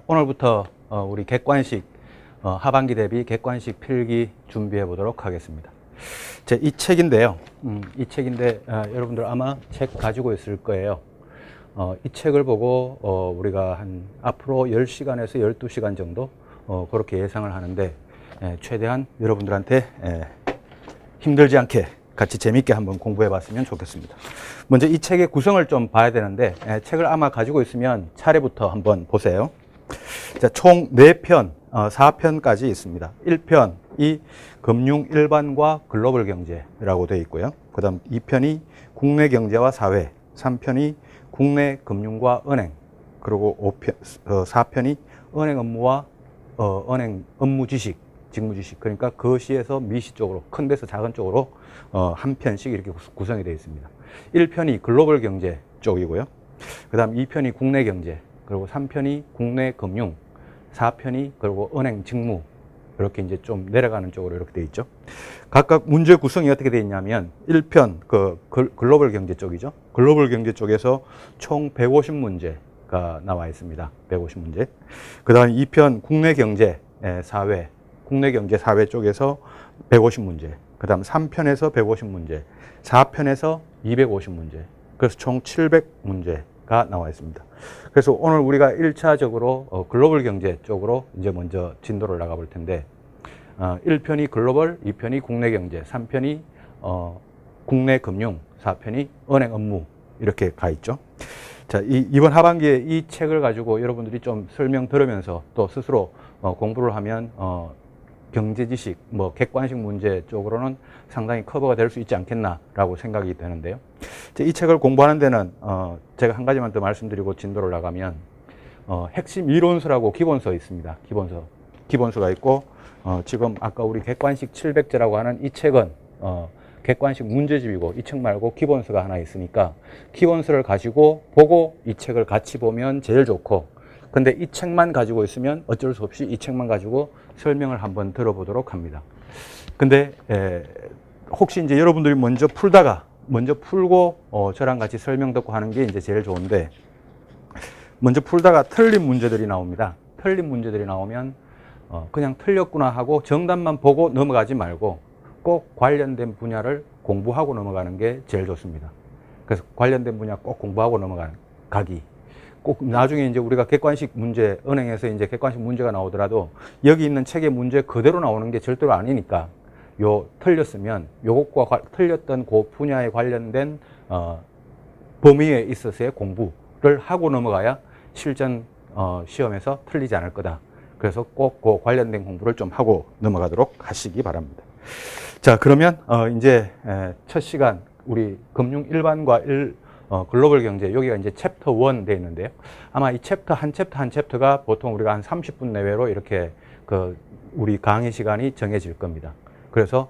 오늘부터 우리 객관식 하반기 대비 객관식 필기 준비해 보도록 하겠습니다. 이 책인데요. 이 책인데 여러분들 아마 책 가지고 있을 거예요. 이 책을 보고 우리가 한 앞으로 10시간에서 12시간 정도 그렇게 예상을 하는데 최대한 여러분들한테 힘들지 않게 같이 재밌게 한번 공부해 봤으면 좋겠습니다. 먼저 이 책의 구성을 좀 봐야 되는데 책을 아마 가지고 있으면 차례부터 한번 보세요. 자, 총 4편, 4편까지 있습니다. 1편이 금융 일반과 글로벌 경제라고 되어 있고요. 그 다음 2편이 국내 경제와 사회, 3편이 국내 금융과 은행, 그리고 4편이 은행 업무와 은행 업무 지식, 직무 지식, 그러니까 거시에서 미시 쪽으로, 큰 데서 작은 쪽으로 한 편씩 이렇게 구성이 되어 있습니다. 1편이 글로벌 경제 쪽이고요. 그 다음 2편이 국내 경제, 그리고 3편이 국내 금융, 4편이 그리고 은행 직무, 이렇게 이제 좀 내려가는 쪽으로 이렇게 되어 있죠. 각각 문제 구성이 어떻게 되어 있냐면 1편 글로벌 경제 쪽이죠. 글로벌 경제 쪽에서 총 150문제가 나와 있습니다. 150문제. 그 다음 2편 국내 경제 사회, 국내 경제 사회 쪽에서 150문제. 그 다음 3편에서 150문제, 4편에서 250문제. 그래서 총 700문제가 나와 있습니다. 그래서 오늘 우리가 1차적으로 글로벌 경제 쪽으로 이제 먼저 진도를 나가 볼 텐데 1편이 글로벌, 2편이 국내 경제, 3편이 국내 금융, 4편이 은행 업무 이렇게 가 있죠. 자, 이번 하반기에 이 책을 가지고 여러분들이 좀 설명 들으면서 또 스스로 공부를 하면 경제 지식, 객관식 문제 쪽으로는 상당히 커버가 될 수 있지 않겠나라고 생각이 되는데요. 이 책을 공부하는 데는 제가 한 가지만 더 말씀드리고 진도를 나가면 핵심 이론서라고 기본서 있습니다. 기본서가 있고 지금 아까 우리 객관식 700제라고 하는 이 책은 객관식 문제집이고 이 책 말고 기본서가 하나 있으니까 기본서를 가지고 보고 이 책을 같이 보면 제일 좋고, 근데 이 책만 가지고 있으면 어쩔 수 없이 이 책만 가지고 설명을 한번 들어보도록 합니다. 근데 혹시 이제 여러분들이 먼저 풀고 저랑 같이 설명 듣고 하는 게 이제 제일 좋은데, 먼저 풀다가 틀린 문제들이 나옵니다. 틀린 문제들이 나오면 그냥 틀렸구나 하고 정답만 보고 넘어가지 말고 꼭 관련된 분야를 공부하고 넘어가는 게 제일 좋습니다. 그래서 관련된 분야 꼭 공부하고 넘어가기. 꼭 나중에 이제 우리가 객관식 문제, 은행에서 이제 객관식 문제가 나오더라도 여기 있는 책의 문제 그대로 나오는 게 절대로 아니니까 틀렸으면 요것과 틀렸던 그 분야에 관련된 범위에 있어서의 공부를 하고 넘어가야 실전 시험에서 틀리지 않을 거다. 그래서 꼭 그 관련된 공부를 좀 하고 넘어가도록 하시기 바랍니다. 자, 그러면 이제 첫 시간 우리 금융 일반과 글로벌 경제, 여기가 이제 챕터 1 되어 있는데요. 아마 이 한 챕터가 보통 우리가 한 30분 내외로 이렇게 우리 강의 시간이 정해질 겁니다. 그래서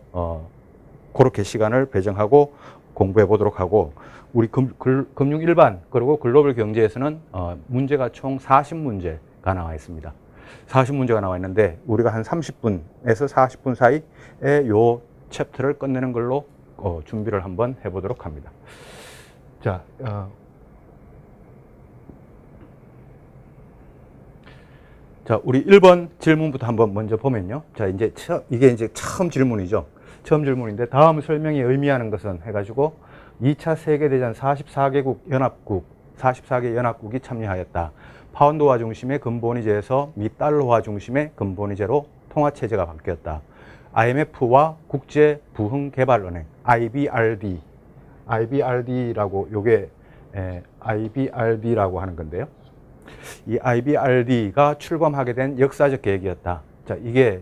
그렇게 시간을 배정하고 공부해 보도록 하고, 우리 금융 일반 그리고 글로벌 경제에서는 문제가 총 40문제가 나와 있습니다. 40문제가 나와 있는데 우리가 한 30분에서 40분 사이에 요 챕터를 끝내는 걸로 준비를 한번 해보도록 합니다. 자, 우리 1번 질문부터 한번 먼저 보면요. 자, 이게 이제 처음 질문이죠. 처음 질문인데 다음 설명이 의미하는 것은 해가지고 2차 세계대전 44개 연합국이 참여하였다. 파운드화 중심의 금본위제에서 미 달러화 중심의 금본위제로 통화체제가 바뀌었다. IMF와 국제부흥개발은행, IBRD라고 IBRD라고 하는 건데요. 이 IBRD가 출범하게 된 역사적 계획이었다. 자, 이게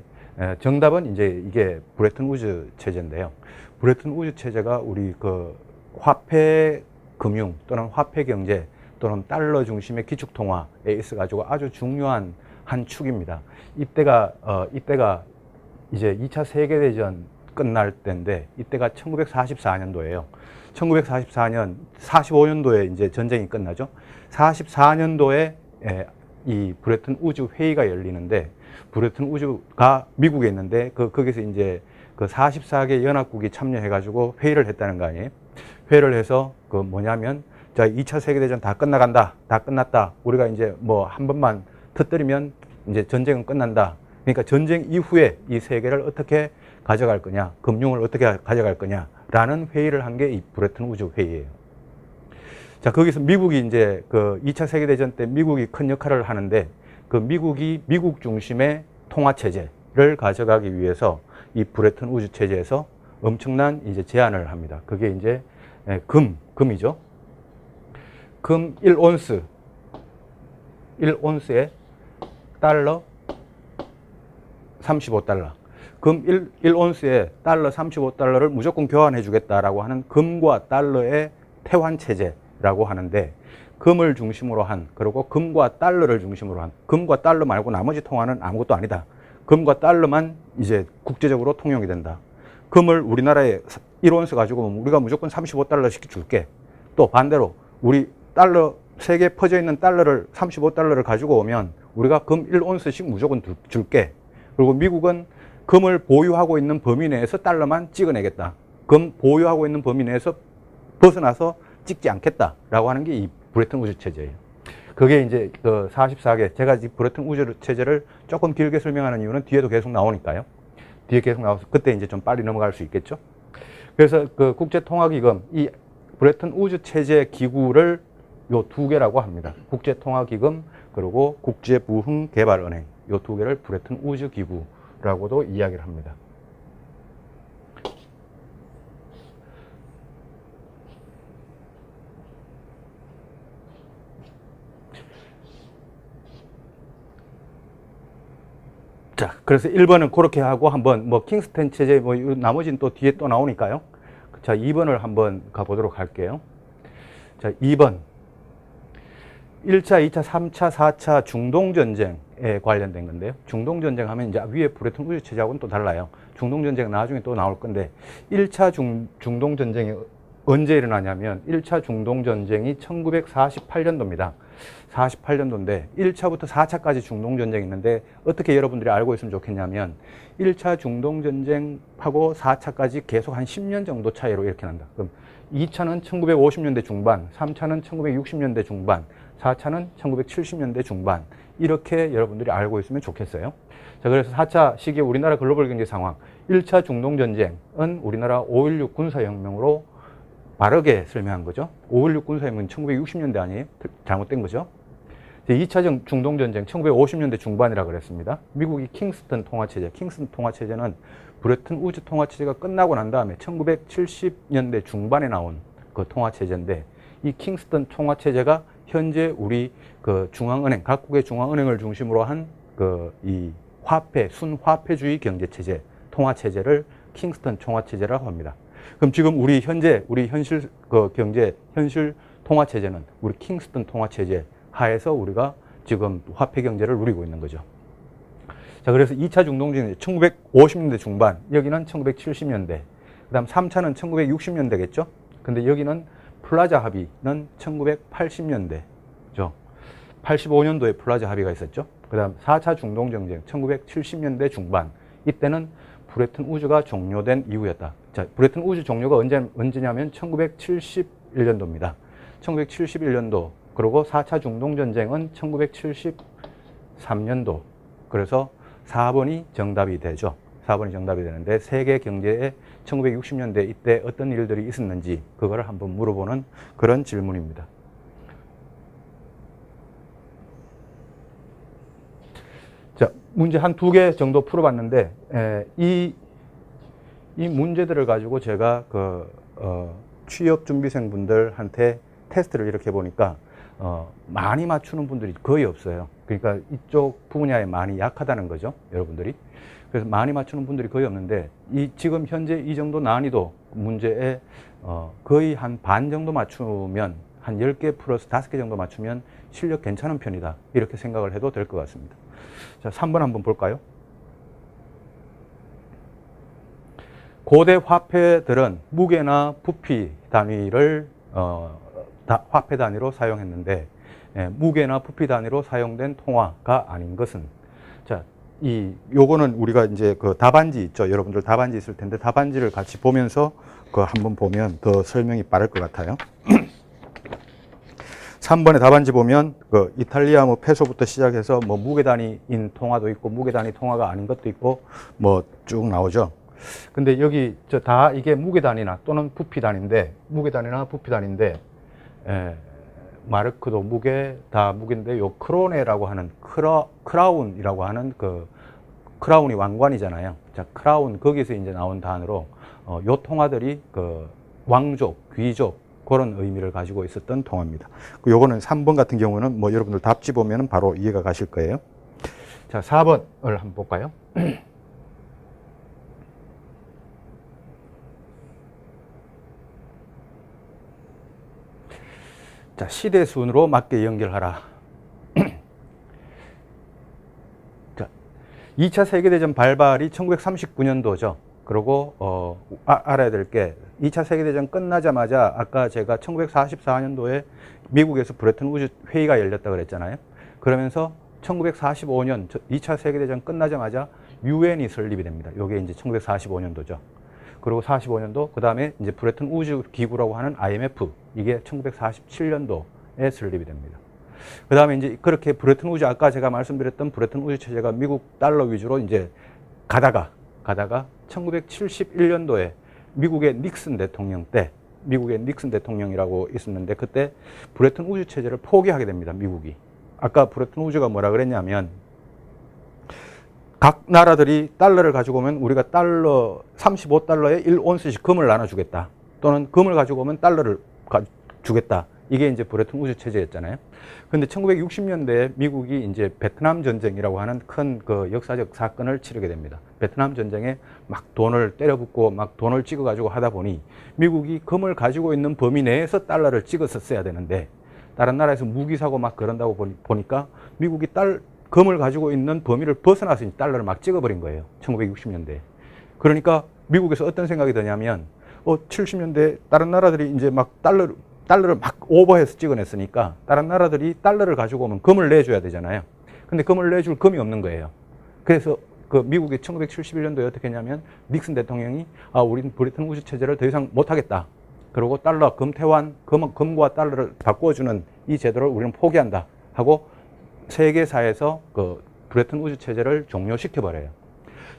정답은 이게 브레튼 우즈 체제인데요. 브레튼 우즈 체제가 우리 화폐 금융 또는 화폐 경제 또는 달러 중심의 기축통화에 있어 가지고 아주 중요한 한 축입니다. 이때가 이제 2차 세계대전 끝날 때인데 이때가 1944년도예요. 1944년, 45년도에 이제 전쟁이 끝나죠. 44년도에 이 브레튼 우즈 회의가 열리는데, 브레튼 우즈가 미국에 있는데 거기서 이제 44개 연합국이 참여해가지고 회의를 했다는 거 아니에요. 회의를 해서 뭐냐면, 자, 2차 세계대전 다 끝나간다. 다 끝났다. 우리가 이제 한 번만 터뜨리면 이제 전쟁은 끝난다. 그러니까 전쟁 이후에 이 세계를 어떻게 가져갈 거냐, 금융을 어떻게 가져갈 거냐라는 회의를 한 게 이 브레튼 우즈 회의예요. 자, 거기서 미국이 이제 그 2차 세계대전 때 미국이 큰 역할을 하는데 그 미국이 미국 중심의 통화 체제를 가져가기 위해서 이 브레튼 우즈 체제에서 엄청난 이제 제안을 합니다. 그게 이제 금이죠. 금 1온스에 달러 35달러. 금 1온스에 달러 35달러를 무조건 교환해 주겠다라고 하는 금과 달러의 태환 체제라고 하는데, 금을 중심으로 한, 그리고 금과 달러를 중심으로 한, 금과 달러 말고 나머지 통화는 아무것도 아니다. 금과 달러만 이제 국제적으로 통용이 된다. 금을 우리나라에 1온스 가지고 오면 우리가 무조건 35달러씩 줄게. 또 반대로 우리 달러, 세계에 퍼져 있는 달러를 35달러를 가지고 오면 우리가 금 1온스씩 무조건 줄게. 그리고 미국은 금을 보유하고 있는 범위 내에서 달러만 찍어내겠다. 금 보유하고 있는 범위 내에서 벗어나서 찍지 않겠다라고 하는 게 이 브레튼 우즈 체제예요. 그게 이제 그 44개, 제가 이 브레튼 우즈 체제를 조금 길게 설명하는 이유는 뒤에도 계속 나오니까요. 뒤에 계속 나와서 그때 이제 좀 빨리 넘어갈 수 있겠죠. 그래서 그 국제통화기금, 이 브레튼 우즈 체제 기구를 요 두 개라고 합니다. 국제통화기금 그리고 국제부흥개발은행, 요 두 개를 브레튼 우즈 기구라고도 이야기를 합니다. 자, 그래서 1번은 그렇게 하고 한번 뭐 킹스턴 체제 뭐 나머지는 또 뒤에 또 나오니까요. 자, 2번을 한번 가보도록 할게요. 자, 2번. 1차, 2차, 3차, 4차 중동전쟁에 관련된 건데요. 중동전쟁 하면 이제 위에 브레튼 우즈 체제하고는 또 달라요. 중동전쟁은 나중에 또 나올 건데, 1차 중동전쟁이 언제 일어나냐면 1차 중동전쟁이 1948년도입니다. 48년도인데 1차부터 4차까지 중동전쟁이 있는데 어떻게 여러분들이 알고 있으면 좋겠냐면 1차 중동전쟁하고 4차까지 계속 한 10년 정도 차이로 이렇게 난다. 그럼 2차는 1950년대 중반, 3차는 1960년대 중반, 4차는 1970년대 중반, 이렇게 여러분들이 알고 있으면 좋겠어요. 자, 그래서 4차 시기에 우리나라 글로벌 경제 상황, 1차 중동전쟁은 우리나라 5.16 군사혁명으로 바르게 설명한 거죠. 5.16 군사혁명은 1960년대 아니에요? 잘못된 거죠. 2차 중동전쟁 1950년대 중반이라 그랬습니다. 미국이 킹스턴 통화체제, 킹스턴 통화체제는 브레튼 우즈 통화체제가 끝나고 난 다음에 1970년대 중반에 나온 그 통화체제인데, 이 킹스턴 통화체제가 현재 우리 그 중앙은행, 각국의 중앙은행을 중심으로 한 그 이 화폐, 순화폐주의 경제체제, 통화체제를 킹스턴 통화체제라고 합니다. 그럼 지금 우리 현실 그 경제, 현실 통화체제는 우리 킹스턴 통화체제 하에서 우리가 지금 화폐 경제를 누리고 있는 거죠. 자, 그래서 2차 중동전쟁 1950년대 중반, 여기는 1970년대, 그 다음 3차는 1960년대겠죠. 근데 여기는 플라자 합의는 1980년대죠. 85년도에 플라자 합의가 있었죠. 그 다음 4차 중동전쟁 1970년대 중반, 이때는 브레튼 우즈가 종료된 이후였다. 자, 브레튼 우즈 종료가 언제냐면 1971년도입니다. 1971년도, 그리고 4차 중동전쟁은 1973년도. 그래서 4번이 정답이 되죠. 4번이 정답이 되는데, 세계 경제에 1960년대 이때 어떤 일들이 있었는지 그거를 한번 물어보는 그런 질문입니다. 자, 문제 한 2개 정도 풀어봤는데, 이 문제들을 가지고 제가 취업 준비생 분들한테 테스트를 이렇게 보니까 많이 맞추는 분들이 거의 없어요. 그러니까 이쪽 분야에 많이 약하다는 거죠, 여러분들이. 그래서 많이 맞추는 분들이 거의 없는데, 지금 현재 이 정도 난이도 문제에 거의 한 반 정도 맞추면, 한 10개 플러스 5개 정도 맞추면 실력 괜찮은 편이다, 이렇게 생각을 해도 될 것 같습니다. 자, 3번 한번 볼까요? 고대 화폐들은 무게나 부피 단위를 화폐 단위로 사용했는데, 무게나 부피 단위로 사용된 통화가 아닌 것은. 자, 요거는 우리가 이제 그 답안지 있죠. 여러분들 답안지 있을 텐데, 답안지를 같이 보면서 한번 보면 더 설명이 빠를 것 같아요. 3번의 답안지 보면 그 이탈리아 뭐 페소부터 시작해서 뭐 무게 단위인 통화도 있고 무게 단위 통화가 아닌 것도 있고 뭐 쭉 나오죠. 근데 여기 저 다 이게 무게 단위나 또는 부피 단위인데 무게 단위나 부피 단위인데 마르크도 무게 다 무게인데 요 크로네라고 하는 크라운이라고 하는 그 크라운이 왕관이잖아요. 자, 크라운 거기서 이제 나온 단어로 요 통화들이 그 왕족, 귀족 그런 의미를 가지고 있었던 통화입니다. 요거는 3번 같은 경우는 뭐 여러분들 답지 보면은 바로 이해가 가실 거예요. 자, 4번을 한번 볼까요? 자, 시대 순으로 맞게 연결하라. 자, 2차 세계대전 발발이 1939년도죠. 그리고 알아야 될 게 2차 세계대전 끝나자마자 아까 제가 1944년도에 미국에서 브레튼 우즈 회의가 열렸다 그랬잖아요. 그러면서 1945년 2차 세계대전 끝나자마자 유엔이 설립이 됩니다. 이게 이제 1945년도죠. 그리고 45년도 그다음에 이제 브레튼 우즈 기구라고 하는 IMF 이게 1947년도에 설립이 됩니다. 그다음에 이제 그렇게 브레튼 우즈 아까 제가 말씀드렸던 브레튼 우즈 체제가 미국 달러 위주로 이제 가다가 1971년도에 미국의 닉슨 대통령 때 미국의 닉슨 대통령이라고 있었는데 그때 브레튼 우즈 체제를 포기하게 됩니다. 미국이. 아까 브레튼 우즈가 뭐라 그랬냐면 각 나라들이 달러를 가지고 오면 우리가 달러 35달러에 1온스씩 금을 나눠주겠다. 또는 금을 가지고 오면 달러를 주겠다. 이게 이제 브레튼 우즈 체제였잖아요. 근데 1960년대에 미국이 이제 베트남 전쟁이라고 하는 큰 그 역사적 사건을 치르게 됩니다. 베트남 전쟁에 막 돈을 때려붓고 막 돈을 찍어가지고 하다 보니 미국이 금을 가지고 있는 범위 내에서 달러를 찍었었어야 되는데 다른 나라에서 무기 사고 막 그런다고 보니까 미국이 금을 가지고 있는 범위를 벗어나서 달러를 막 찍어버린 거예요. 1960년대에. 그러니까 미국에서 어떤 생각이 드냐면 70년대 다른 나라들이 이제 막 달러를 막 오버해서 찍어냈으니까 다른 나라들이 달러를 가지고 오면 금을 내줘야 되잖아요. 근데 금을 내줄 금이 없는 거예요. 그래서 그 미국이 1971년도에 어떻게 했냐면 닉슨 대통령이 우리는 브레튼 우즈 체제를 더 이상 못하겠다. 그리고 달러 금태환 금과 달러를 바꿔주는 이 제도를 우리는 포기한다 하고 세계사에서 그 브레튼 우즈 체제를 종료시켜버려요.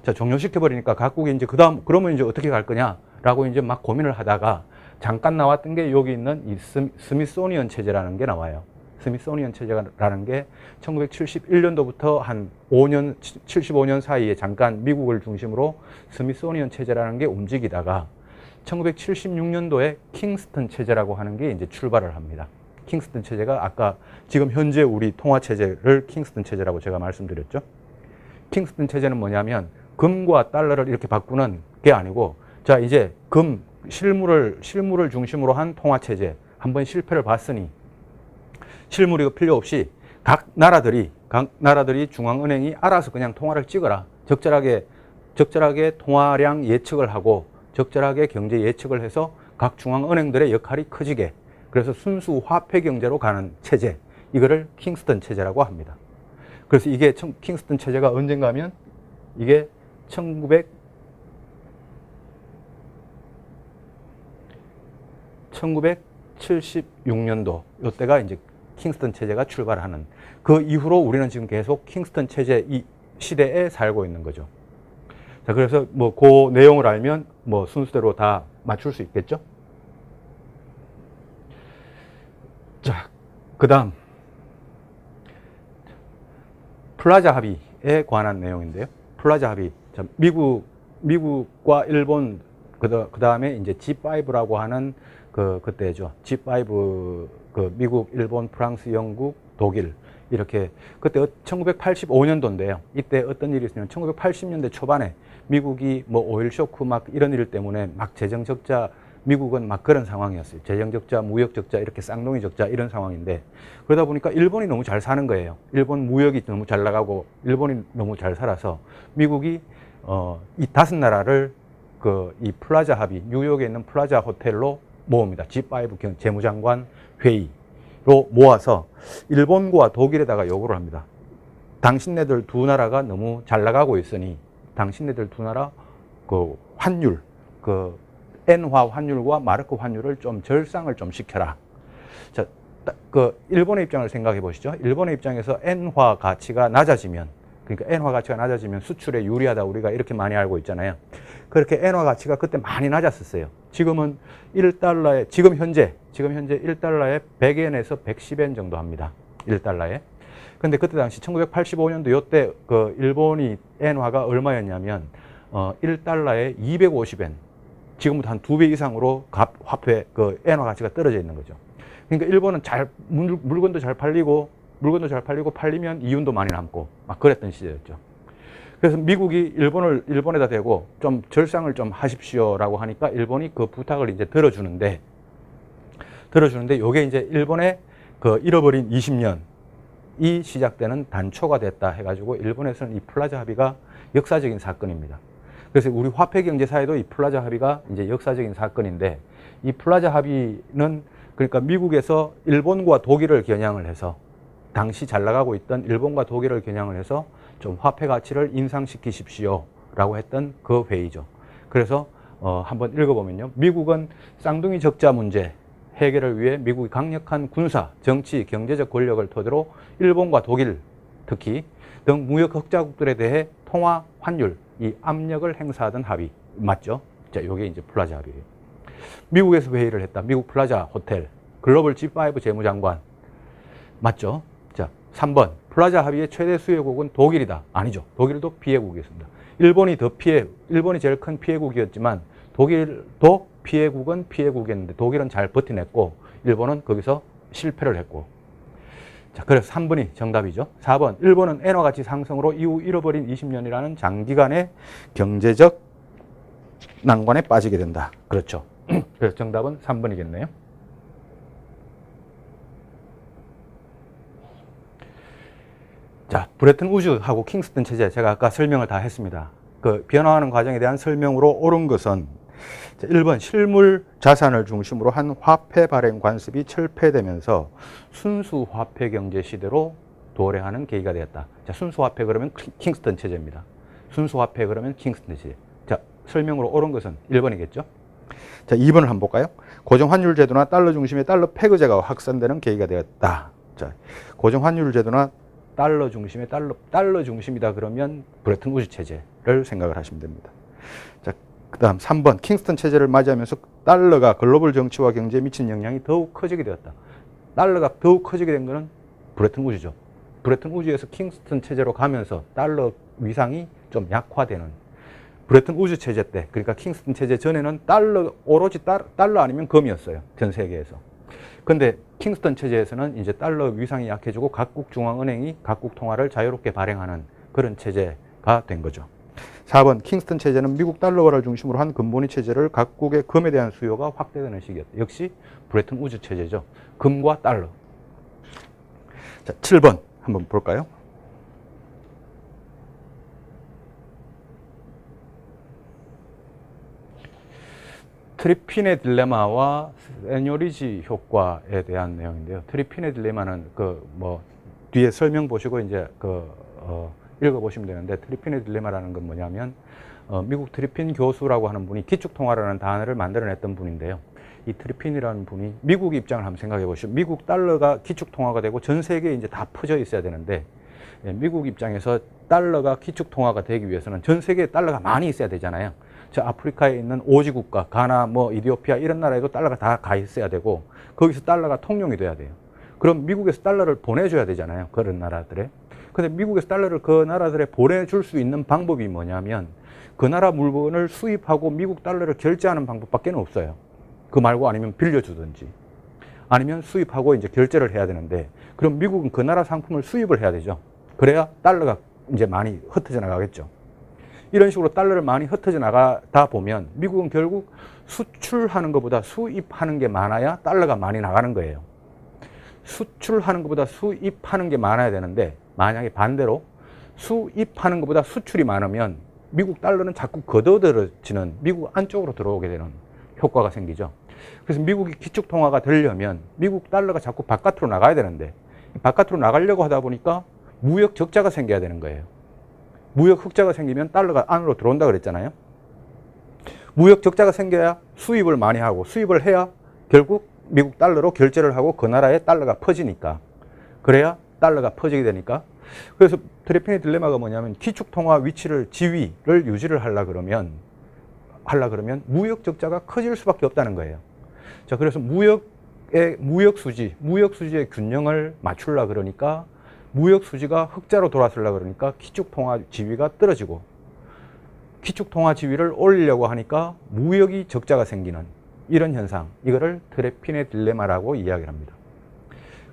자, 종료시켜버리니까 각국이 이제 그러면 이제 어떻게 갈 거냐라고 이제 막 고민을 하다가 잠깐 나왔던 게 여기 있는 이 스미소니언 체제라는 게 나와요. 스미소니언 체제라는 게 1971년도부터 한 5년, 75년 사이에 잠깐 미국을 중심으로 스미소니언 체제라는 게 움직이다가 1976년도에 킹스턴 체제라고 하는 게 이제 출발을 합니다. 킹스턴 체제가 아까 지금 현재 우리 통화 체제를 킹스턴 체제라고 제가 말씀드렸죠. 킹스턴 체제는 뭐냐면 금과 달러를 이렇게 바꾸는 게 아니고 자, 이제 실물을 중심으로 한 통화 체제 한번 실패를 봤으니 실물이 필요 없이 각 나라들이 중앙은행이 알아서 그냥 통화를 찍어라. 적절하게 통화량 예측을 하고 적절하게 경제 예측을 해서 각 중앙은행들의 역할이 커지게 그래서 순수 화폐 경제로 가는 체제 이거를 킹스턴 체제라고 합니다. 그래서 이게 킹스턴 체제가 언젠가 하면 이게 1976년도 이때가 이제 킹스턴 체제가 출발하는 그 이후로 우리는 지금 계속 킹스턴 체제 이 시대에 살고 있는 거죠. 자, 그래서 뭐 그 내용을 알면 뭐 순서대로 다 맞출 수 있겠죠. 자, 그다음 플라자 합의에 관한 내용인데요. 플라자 합의. 자, 미국과 일본 그다음에 이제 G5라고 하는 그때죠. G5 미국, 일본, 프랑스, 영국, 독일 이렇게 그때 1985년도인데요. 이때 어떤 일이 있었냐면 1980년대 초반에 미국이 뭐 오일 쇼크 막 이런 일 때문에 막 재정 적자 미국은 막 그런 상황이었어요. 재정 적자, 무역 적자 이렇게 쌍둥이 적자 이런 상황인데 그러다 보니까 일본이 너무 잘 사는 거예요. 일본 무역이 너무 잘 나가고 일본이 너무 잘 살아서 미국이 이 5나라를 이 플라자 합의 뉴욕에 있는 플라자 호텔로 모읍니다. G5 재무장관 회의로 모아서 일본과 독일에다가 요구를 합니다. 당신네들 두 나라가 너무 잘 나가고 있으니 당신네들 두 나라 환율 엔화 환율과 마르크 환율을 좀 절상을 좀 시켜라. 자, 그 일본의 입장을 생각해 보시죠. 일본의 입장에서 엔화 가치가 낮아지면, 그러니까 엔화 가치가 낮아지면 수출에 유리하다 우리가 이렇게 많이 알고 있잖아요. 그렇게 엔화 가치가 그때 많이 낮았었어요. 지금은 1달러에 지금 현재 1달러에 100엔에서 110엔 정도 합니다. 1달러에. 근데 그때 당시 1985년도 요때 그 일본이 엔화가 얼마였냐면 1달러에 250엔. 지금부터 한 2배 이상으로 화폐 그 엔화 가치가 떨어져 있는 거죠. 그러니까 일본은 물건도 잘 팔리고 팔리면 이윤도 많이 남고 막 그랬던 시대였죠. 그래서 미국이 일본에다 대고 좀 절상을 좀 하십시오라고 하니까 일본이 그 부탁을 이제 들어주는데 요게 이제 일본의 그 잃어버린 20년이 시작되는 단초가 됐다 해가지고 일본에서는 이 플라자 합의가 역사적인 사건입니다. 그래서 우리 화폐 경제사에도 이 플라자 합의가 이제 역사적인 사건인데, 이 플라자 합의는 그러니까 미국에서 일본과 독일을 겨냥을 해서 당시 잘 나가고 있던 일본과 독일을 겨냥을 해서 좀 화폐 가치를 인상시키십시오라고 했던 그 회의죠. 그래서 한번 읽어보면요. 미국은 쌍둥이 적자 문제 해결을 위해 미국이 강력한 군사, 정치, 경제적 권력을 토대로 일본과 독일 특히 등 무역 흑자국들에 대해 통화 환율, 이 압력을 행사하던 합의 맞죠? 자, 요게 이제 플라자 합의예요. 미국에서 회의를 했다. 미국 플라자 호텔, 글로벌 G5 재무장관 맞죠? 자, 3번 플라자 합의의 최대 수혜국은 독일이다. 아니죠. 독일도 피해국이었습니다. 일본이 제일 큰 피해국이었지만 독일도 피해국은 피해국이었는데 독일은 잘 버텨냈고 일본은 거기서 실패를 했고. 자, 그래서 3번이 정답이죠. 4번 일본은 엔화 가치 상승으로 이후 잃어버린 20년이라는 장기간의 경제적 난관에 빠지게 된다. 그렇죠. 그래서 정답은 3번이겠네요. 자, 브레튼 우즈하고 킹스턴 체제 제가 아까 설명을 다 했습니다. 그 변화하는 과정에 대한 설명으로 옳은 것은 1번 실물 자산을 중심으로 한 화폐 발행 관습이 철폐되면서 순수 화폐 경제 시대로 도래하는 계기가 되었다. 자, 순수 화폐 그러면 킹스턴 체제입니다. 순수 화폐 그러면 킹스턴 체제. 자, 설명으로 옳은 것은 1번이겠죠. 자, 2번을 한번 볼까요? 고정 환율 제도나 달러 중심의 달러 페그제가 확산되는 계기가 되었다. 자, 고정 환율 제도나 달러 중심의 달러 중심이다 그러면 브레튼 우즈 체제를 생각을 하시면 됩니다. 자, 그다음 3번 킹스턴 체제를 맞이하면서 달러가 글로벌 정치와 경제에 미친 영향이 더욱 커지게 되었다. 달러가 더욱 커지게 된 것은 브레튼 우즈죠. 브레튼 우즈에서 킹스턴 체제로 가면서 달러 위상이 좀 약화되는 브레튼 우즈 체제 때, 그러니까 킹스턴 체제 전에는 오로지 달러 아니면 금이었어요. 전 세계에서. 근데 킹스턴 체제에서는 이제 달러 위상이 약해지고 각국 중앙은행이 각국 통화를 자유롭게 발행하는 그런 체제가 된 거죠. 4번 킹스턴 체제는 미국 달러화를 중심으로 한 금본위 체제를 각국의 금에 대한 수요가 확대되는 시기였다. 역시 브레튼 우즈 체제죠. 금과 달러. 자, 7번 한번 볼까요? 트리핀의 딜레마와 세뇨리지 효과에 대한 내용인데요. 트리핀의 딜레마는 뒤에 설명 보시고 이제 읽어보시면 되는데, 트리핀의 딜레마라는 건 뭐냐면 미국 트리핀 교수라고 하는 분이 기축통화라는 단어를 만들어냈던 분인데요. 이 트리핀이라는 분이 미국 입장을 한번 생각해 보시죠. 미국 달러가 기축통화가 되고 전 세계에 이제 다 퍼져 있어야 되는데, 미국 입장에서 달러가 기축통화가 되기 위해서는 전 세계에 달러가 많이 있어야 되잖아요. 저 아프리카에 있는 오지 국가, 가나, 이디오피아 이런 나라에도 달러가 다 가 있어야 되고 거기서 달러가 통용이 돼야 돼요. 그럼 미국에서 달러를 보내줘야 되잖아요. 그런 나라들에. 근데 미국에서 달러를 그 나라들에 보내줄 수 있는 방법이 뭐냐면 그 나라 물건을 수입하고 미국 달러를 결제하는 방법밖에 없어요. 그 말고 아니면 빌려주든지 아니면 수입하고 이제 결제를 해야 되는데, 그럼 미국은 그 나라 상품을 수입을 해야 되죠. 그래야 달러가 이제 많이 흩어져 나가겠죠. 이런 식으로 달러를 많이 흩어져 나가다 보면 미국은 결국 수출하는 것보다 수입하는 게 많아야 달러가 많이 나가는 거예요. 수출하는 것보다 수입하는 게 많아야 되는데, 만약에 반대로 수입하는 것보다 수출이 많으면 미국 달러는 자꾸 걷어들어지는, 미국 안쪽으로 들어오게 되는 효과가 생기죠. 그래서 미국이 기축통화가 되려면 미국 달러가 자꾸 바깥으로 나가야 되는데, 바깥으로 나가려고 하다 보니까 무역 적자가 생겨야 되는 거예요. 무역 흑자가 생기면 달러가 안으로 들어온다 그랬잖아요. 무역 적자가 생겨야 수입을 많이 하고, 수입을 해야 결국 미국 달러로 결제를 하고 그 나라에 달러가 퍼지니까. 그래야 달러가 퍼지게 되니까. 그래서 트레피네 딜레마가 뭐냐면 기축통화 위치를 지위를 유지를 하려 그러면 무역 적자가 커질 수밖에 없다는 거예요. 자, 그래서 무역 수지의 균형을 맞추려 그러니까 무역 수지가 흑자로 돌아서려 그러니까 기축통화 지위가 떨어지고 기축통화 지위를 올리려고 하니까 무역이 적자가 생기는 이런 현상, 이거를 트레피네 딜레마라고 이야기를 합니다.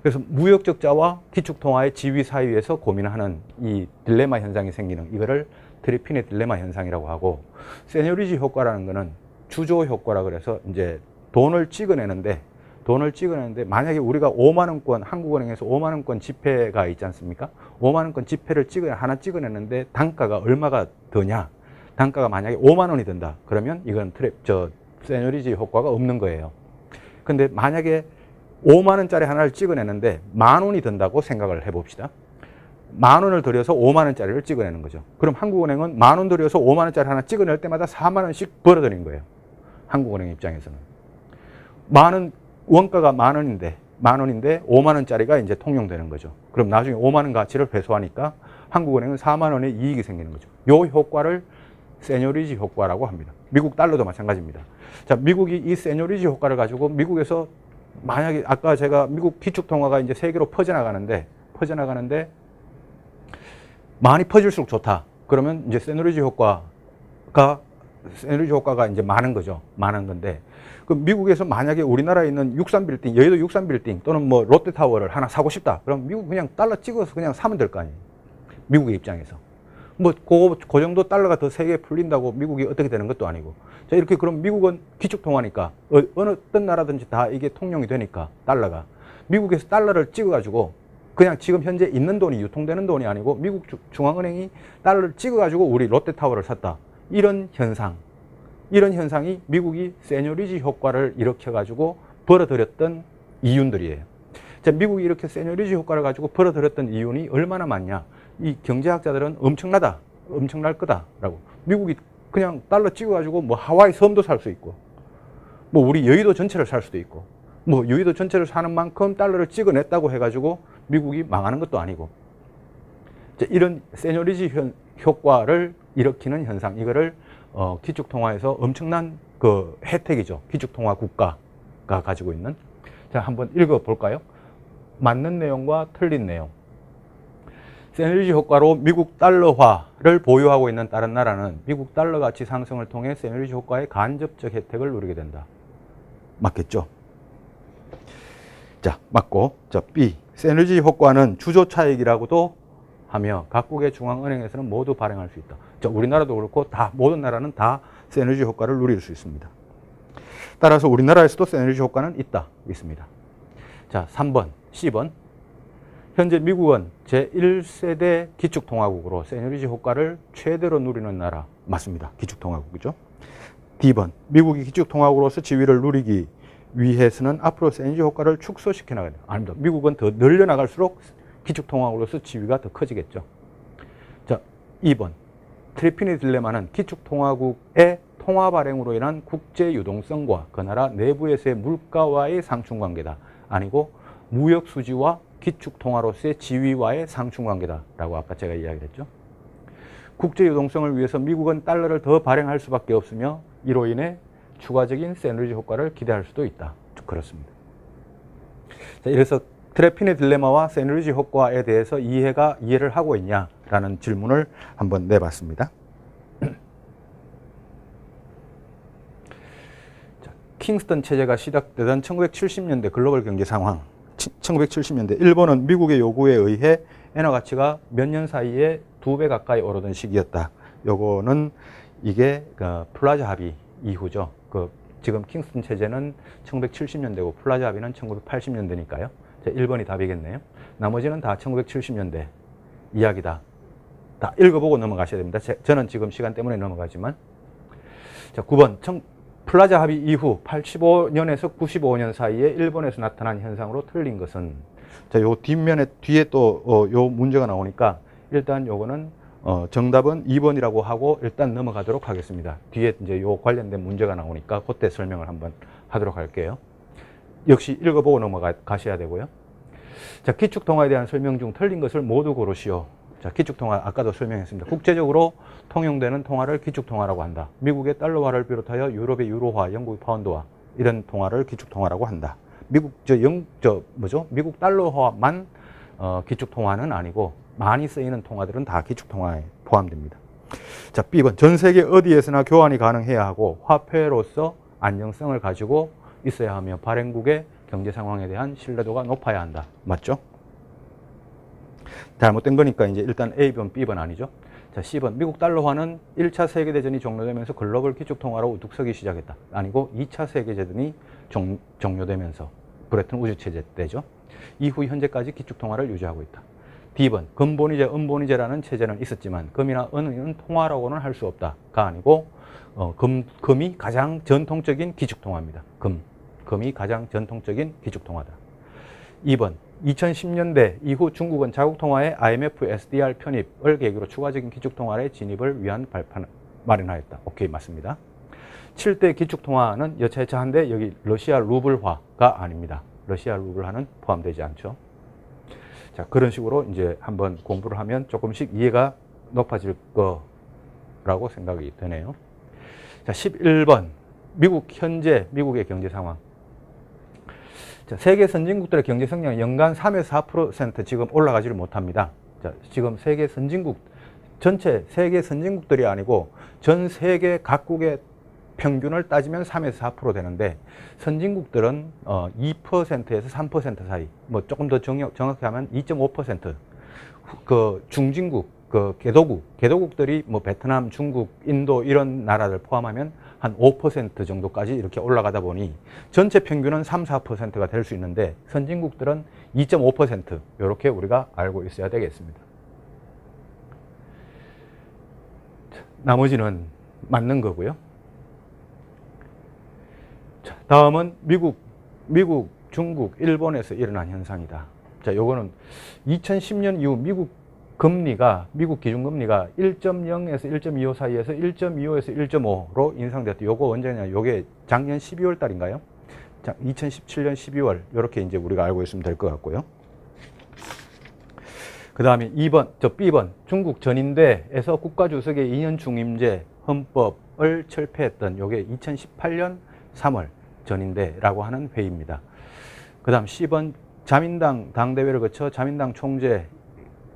그래서 무역 적자와 기축통화의 지위 사이에서 고민하는 이 딜레마 현상이 생기는 이거를 트레피네 딜레마 현상이라고 하고, 세뇨리지 효과라는 거는 주조 효과라 그래서 이제 돈을 찍어내는데 만약에 우리가 5만 원권, 한국은행에서 5만 원권 지폐가 있지 않습니까? 5만 원권 지폐를 하나 찍어내는데 단가가 얼마가 드냐? 단가가 만약에 5만 원이 든다. 그러면 이건 세뇨리지 효과가 없는 거예요. 근데 만약에 5만 원짜리 하나를 찍어내는데 만 원이 든다고 생각을 해봅시다. 만 원을 들여서 5만 원짜리를 찍어내는 거죠. 그럼 한국은행은 만 원 들여서 5만 원짜리 하나 찍어낼 때마다 4만 원씩 벌어들인 거예요. 한국은행 입장에서는. 원가가 만 원인데 5만 원짜리가 이제 통용되는 거죠. 그럼 나중에 5만 원 가치를 회수하니까 한국은행은 4만 원의 이익이 생기는 거죠. 이 효과를 세뇨리지 효과라고 합니다. 미국 달러도 마찬가지입니다. 자, 미국이 이 세뇨리지 효과를 가지고 미국에서 만약에 아까 제가 미국 기축통화가 이제 세계로 퍼져나가는데 많이 퍼질수록 좋다. 그러면 이제 세뇨리지 효과가 이제 많은 거죠. 많은 건데, 그 미국에서 만약에 우리나라에 있는 63빌딩, 여의도 63빌딩 또는 뭐 롯데타워를 하나 사고 싶다. 그럼 미국 그냥 달러 찍어서 그냥 사면 될 거 아니에요. 미국의 입장에서. 그 정도 달러가 더 세계에 풀린다고 미국이 어떻게 되는 것도 아니고. 자, 이렇게 그럼 미국은 기축통화니까 어떤 나라든지 다 이게 통용이 되니까 달러가. 미국에서 달러를 찍어가지고 그냥 지금 현재 있는 돈이 유통되는 돈이 아니고 미국 중앙은행이 달러를 찍어가지고 우리 롯데타워를 샀다. 이런 현상이 미국이 세뇨리지 효과를 일으켜가지고 벌어들였던 이윤들이에요. 자, 미국이 이렇게 세뇨리지 효과를 가지고 벌어들였던 이윤이 얼마나 많냐. 이 경제학자들은 엄청날 거다라고. 미국이 그냥 달러 찍어가지고 뭐 하와이 섬도 살 수 있고, 뭐 우리 여의도 전체를 살 수도 있고, 뭐 여의도 전체를 사는 만큼 달러를 찍어냈다고 해가지고 미국이 망하는 것도 아니고. 자, 이런 세뇨리지 효과를 일으키는 현상, 이거를 기축통화에서 엄청난 그 혜택이죠. 기축통화 국가가 가지고 있는. 자, 한번 읽어볼까요? 맞는 내용과 틀린 내용. 세뇨리지 효과로 미국 달러화를 보유하고 있는 다른 나라는 미국 달러 가치 상승을 통해 세뇨리지 효과의 간접적 혜택을 누리게 된다. 맞겠죠? 자, 맞고. 자, B. 세뇨리지 효과는 주조 차익이라고도 하며 각국의 중앙은행에서는 모두 발행할 수 있다. 자, 우리나라도 그렇고 모든 나라는 다 세뇨리지 효과를 누릴 수 있습니다. 따라서 우리나라에서도 세뇨리지 효과는 있습니다. 자, 3번, C번. 현재 미국은 제1세대 기축통화국으로 세뇨리지 효과를 최대로 누리는 나라. 맞습니다. 기축통화국이죠. D번. 미국이 기축통화국으로서 지위를 누리기 위해서는 앞으로 세뇨리지 효과를 축소시켜 나가야 됩니다. 아닙니다. 미국은 더 늘려나갈수록 기축통화국으로서 지위가 더 커지겠죠. 자, 2번. 트레피네 딜레마는 기축통화국의 통화 발행으로 인한 국제 유동성과 그 나라 내부에서의 물가와의 상충관계다. 아니고 무역 수지와 기축통화로서의 지위와의 상충관계다라고 아까 제가 이야기를 했죠. 국제 유동성을 위해서 미국은 달러를 더 발행할 수밖에 없으며 이로 인해 추가적인 세뇨리지 효과를 기대할 수도 있다. 그렇습니다. 자, 이래서 트레피네 딜레마와 세뇨리지 효과에 대해서 이해를 하고 있냐라는 질문을 한번 내봤습니다. 자, 킹스턴 체제가 시작되던 1970년대 글로벌 경제 상황. 1970년대 일본은 미국의 요구에 의해 엔화 가치가 몇 년 사이에 2배 가까이 오르던 시기였다. 요거는 이게 플라자 합의 이후죠. 지금 킹스턴 체제는 1970년대고 플라자 합의는 1980년대니까요. 1번이 답이겠네요. 나머지는 다 1970년대 이야기다. 다 읽어보고 넘어가셔야 됩니다. 저는 지금 시간 때문에 넘어가지만. 자, 9번. 플라자 합의 이후 85년에서 95년 사이에 일본에서 나타난 현상으로 틀린 것은. 자, 요 뒤에 또 요 문제가 나오니까 일단 요거는 정답은 2번이라고 하고 일단 넘어가도록 하겠습니다. 뒤에 이제 요 관련된 문제가 나오니까 그때 설명을 한번 하도록 할게요. 역시 읽어보고 넘어가셔야 되고요. 자, 기축통화에 대한 설명 중 틀린 것을 모두 고르시오. 자, 기축통화 아까도 설명했습니다. 국제적으로 통용되는 통화를 기축통화라고 한다. 미국의 달러화를 비롯하여 유럽의 유로화, 영국의 파운드화 이런 통화를 기축통화라고 한다. 미국 달러화만 기축통화는 아니고 많이 쓰이는 통화들은 다 기축통화에 포함됩니다. 자, B번 전 세계 어디에서나 교환이 가능해야 하고 화폐로서 안정성을 가지고 있어야 하며 발행국의 경제 상황에 대한 신뢰도가 높아야 한다. 맞죠? 잘못된 거니까 이제 일단 A번, B번 아니죠. 자, C번 미국 달러화는 1차 세계대전이 종료되면서 글로벌 기축통화로 우뚝 서기 시작했다. 아니고 2차 세계대전이 종료되면서 브레튼 우주체제 때죠. 이후 현재까지 기축통화를 유지하고 있다. D번 금본위제, 은본위제라는 체제는 있었지만 금이나 은은 통화라고는 할 수 없다가 아니고 금이 가장 전통적인 기축통화입니다. 금이 가장 전통적인 기축통화다. 2번 2010년대 이후 중국은 자국통화에 IMF, SDR 편입을 계기로 추가적인 기축통화의 진입을 위한 발판을 마련하였다. 오케이, 맞습니다. 7대 기축통화는 여차여차한데 여기 러시아 루블화가 아닙니다. 러시아 루블화는 포함되지 않죠. 자, 그런 식으로 이제 한번 공부를 하면 조금씩 이해가 높아질 거라고 생각이 되네요. 자, 11번 현재 미국의 경제 상황. 자, 세계 선진국들의 경제 성장은 연간 3에서 4% 지금 올라가지를 못합니다. 자, 지금 세계 선진국 전체 세계 선진국들이 아니고 전 세계 각국의 평균을 따지면 3에서 4% 되는데 선진국들은 2%에서 3% 사이, 뭐 조금 더 정확히 하면 2.5%. 그 중진국, 그 개도국들이 뭐 베트남, 중국, 인도 이런 나라들 포함하면 한 5% 정도까지 이렇게 올라가다 보니 전체 평균은 3, 4%가 될 수 있는데 선진국들은 2.5% 이렇게 우리가 알고 있어야 되겠습니다. 나머지는 맞는 거고요. 자, 다음은 미국, 중국, 일본에서 일어난 현상이다. 자, 요거는 2010년 이후 미국 기준금리가 1.0에서 1.25 사이에서 1.25에서 1.5로 인상됐다. 요거 언제냐? 요게 작년 12월 달인가요? 자, 2017년 12월. 요렇게 이제 우리가 알고 있으면 될 것 같고요. 그 다음에 B번. 중국 전인대에서 국가주석의 2년 중임제 헌법을 철폐했던 요게 2018년 3월 전인대라고 하는 회의입니다. 그 다음 C번 자민당 당대회를 거쳐 자민당 총재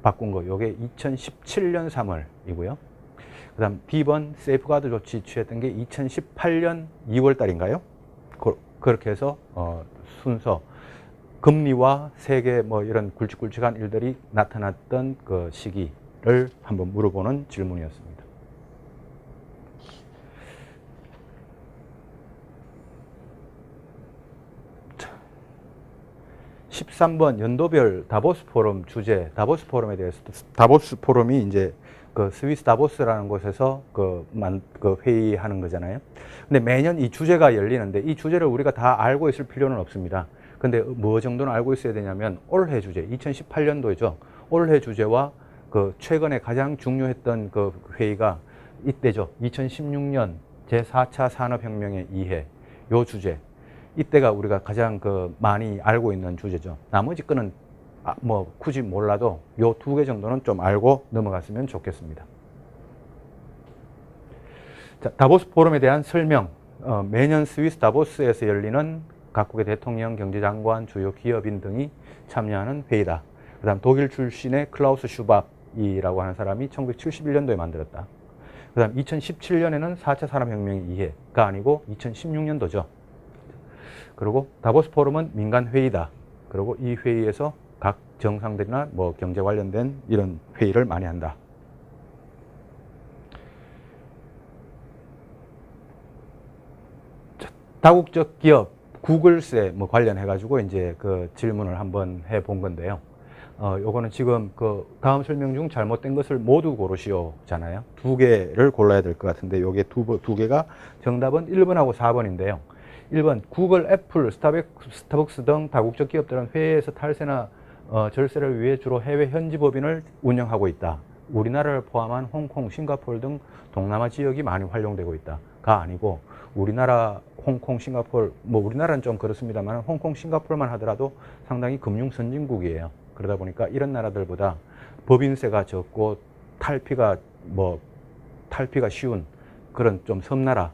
바꾼 거 요게 2017년 3월이고요. 그 다음 D번 세이프가드 조치 취했던 게 2018년 2월 달인가요? 그렇게 해서 순서 금리와 세계 뭐 이런 굵직굵직한 일들이 나타났던 그 시기를 한번 물어보는 질문이었습니다. 13번 연도별 다보스 포럼 주제, 다보스 포럼에 대해서, 다보스 포럼이 이제 그 스위스 다보스라는 곳에서 그 회의하는 거잖아요. 근데 매년 이 주제가 열리는데 이 주제를 우리가 다 알고 있을 필요는 없습니다. 근데 뭐 정도는 알고 있어야 되냐면 올해 주제, 2018년도죠. 올해 주제와 그 최근에 가장 중요했던 그 회의가 이때죠. 2016년 제4차 산업혁명의 이해, 요 주제. 이때가 우리가 가장 그 많이 알고 있는 주제죠. 나머지 거는 뭐 굳이 몰라도 요 2개 정도는 좀 알고 넘어갔으면 좋겠습니다. 자, 다보스 포럼에 대한 설명. 매년 스위스 다보스에서 열리는 각국의 대통령, 경제장관, 주요 기업인 등이 참여하는 회의다. 그 다음 독일 출신의 클라우스 슈밥이라고 하는 사람이 1971년도에 만들었다. 그 다음 2017년에는 4차 산업혁명의 이해가 아니고 2016년도죠. 그리고 다보스 포럼은 민간 회의다. 그리고 이 회의에서 각 정상들이나 뭐 경제 관련된 이런 회의를 많이 한다. 다국적 기업 구글세 뭐 관련해 가지고 이제 그 질문을 한번 해본 건데요. 요거는 지금 그 다음 설명 중 잘못된 것을 모두 고르시오잖아요. 2개를 골라야 될 것 같은데 요게 두 개가 정답은 1번하고 4번인데요. 1번 구글, 애플, 스타벅스 등 다국적 기업들은 해외에서 탈세나 절세를 위해 주로 해외 현지 법인을 운영하고 있다. 우리나라를 포함한 홍콩, 싱가포르 등 동남아 지역이 많이 활용되고 있다. 정도가 아니고 우리나라, 홍콩, 싱가포르, 뭐 우리나라는 좀 그렇습니다만 홍콩, 싱가포르만 하더라도 상당히 금융 선진국이에요. 그러다 보니까 이런 나라들보다 법인세가 적고 탈피가 쉬운 그런 좀 섬나라,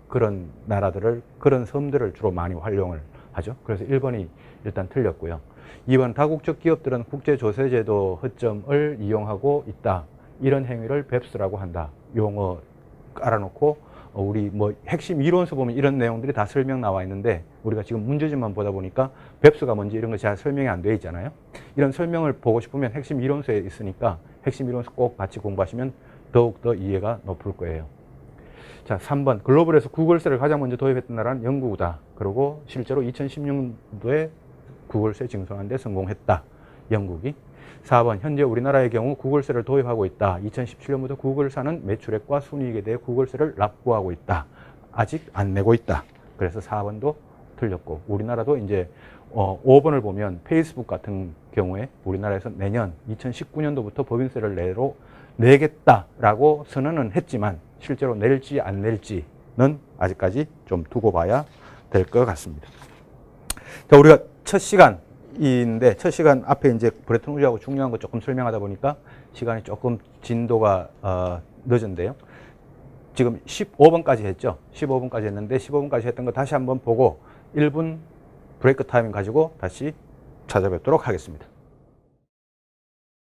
그런 나라들을, 그런 섬들을 주로 많이 활용을 하죠. 그래서 1번이 일단 틀렸고요. 2번, 다국적 기업들은 국제조세제도 허점을 이용하고 있다. 이런 행위를 뱁스라고 한다. 용어 알아놓고 우리 뭐 핵심 이론서 보면 이런 내용들이 다 설명 나와 있는데 우리가 지금 문제집만 보다 보니까 뱁스가 뭔지 이런 거 잘 설명이 안 돼 있잖아요. 이런 설명을 보고 싶으면 핵심 이론서에 있으니까 핵심 이론서 꼭 같이 공부하시면 더욱더 이해가 높을 거예요. 자, 3번. 글로벌에서 구글세를 가장 먼저 도입했던 나라는 영국이다. 그리고 실제로 2016년도에 구글세 징수하는 데 성공했다. 영국이. 4번. 현재 우리나라의 경우 구글세를 도입하고 있다. 2017년부터 구글사는 매출액과 순이익에 대해 구글세를 납부하고 있다. 아직 안 내고 있다. 그래서 4번도 틀렸고, 우리나라도 이제 5번을 보면 페이스북 같은 경우에 우리나라에서 내년 2019년도부터 법인세를 내겠다라고 선언은 했지만 실제로 낼지 안 낼지는 아직까지 좀 두고 봐야 될 것 같습니다. 자, 우리가 첫 시간인데 첫 시간 앞에 이제 브레튼 우즈하고 중요한 거 조금 설명하다 보니까 시간이 조금 진도가 늦은데요. 지금 15번까지 했죠. 15번까지 했는데 15번까지 했던 거 다시 한번 보고 1분 브레이크 타임 가지고 다시 찾아뵙도록 하겠습니다.